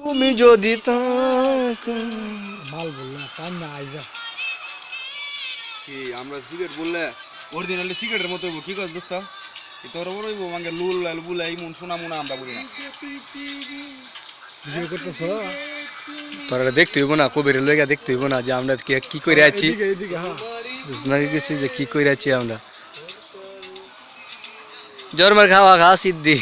তুমি যদি থাকো মাল বললে কান্না আইবা কি আমরা সিগারেট বললে অরিজিনালি সিগারেটের মতো হইব কি কস দোস্ত কি তোর বড় হইব মানে লুল লাল বুলাই মন সোনা মোনা আমরা বলি না ভিডিও করতেছ তোরা দেখতে হইব না কবির লইগা দেখতে হইব না যে আমরা কি কইরা আছি এদিকে হ্যাঁ বুঝনা গেছি যে কি কইরা আছি আমরা জরমার খাওয়া খা সিদ্ধি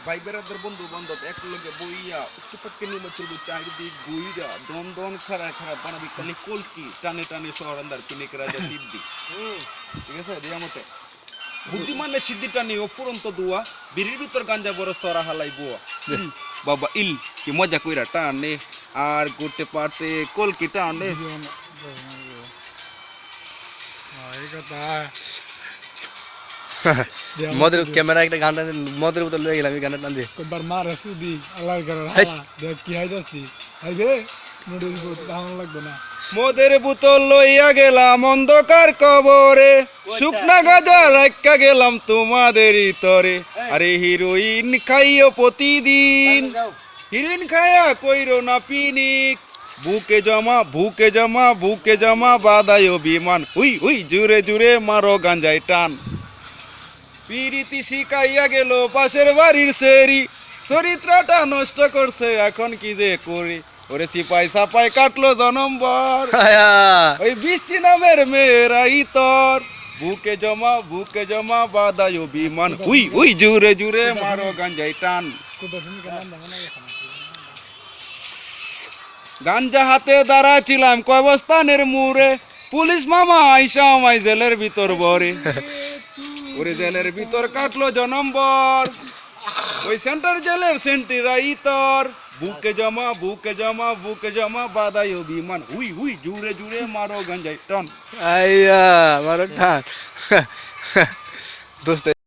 ভাই বেড়াদের বন্ধু বান্ধব এক লগে বইয়া উচ্চপটকে নির্বাচন চারিদিক গুইরা দন দন খারাপ খারাপ বানাবি খালি কলকি টানে টানে শহর আন্দার পিনিক রাজা সিদ্ধি ঠিক আছে দিয়া মতে বুদ্ধিমানের সিদ্ধি টানি ও ফুরন্ত দুয়া বিড়ির ভিতর গাঞ্জা বরস তোরা হালাই বুয়া বাবা ইল কি মজা কইরা টানে আর গোটে পাটে কলকি টানে এই কথা মদের ক্যামেরা একটা গানটা মদের বোতল লয়ে গেলাম এই গানটা টান দিয়ে কবার মারে সুদি আল্লাহর ঘরে হালা দেখ কি হাইতাছি হাইবে মোডের উপর দাম লাগবে না মদের বোতল লইয়া গেলাম অন্ধকার কবরে শুকনা গাজা রাখা গেলাম তোমাদেরই তরে আরে হিরোইন খাইও প্রতিদিন হিরোইন খায়া কইরো না পিনিক বুকে জমা বুকে জমা বুকে জমা বাদায় বিমান হুই হুই জুরে জুরে মারো গাঞ্জায় টান পিরিতি শিখাইয়া গেল পাশের বাড়ির সেরি চরিত্রটা নষ্ট করছে এখন কি যে করি ওরে সিপাই সাপাই কাটলো জনম্বর ওই বৃষ্টি নামের মেয়েরা ইতর বুকে জমা বাদায় বিমান হুই হুই জুরে জুরে মারো গাঞ্জাই টান গাঞ্জা হাতে দাঁড়াছিলাম কবস্থানের মুড়ে পুলিশ মামা আইসা আমায় জেলের ভিতর ভরে ওরে জেলের ভিতর কাটলো জনম্বর ওই সেন্টার জেলের সেন্টিরা ইতর বুকে জমা বাদায় বিমান হুই হুই জুরে জুরে মারো গাঞ্জাই টান আইয়া মারো টান দোস্ত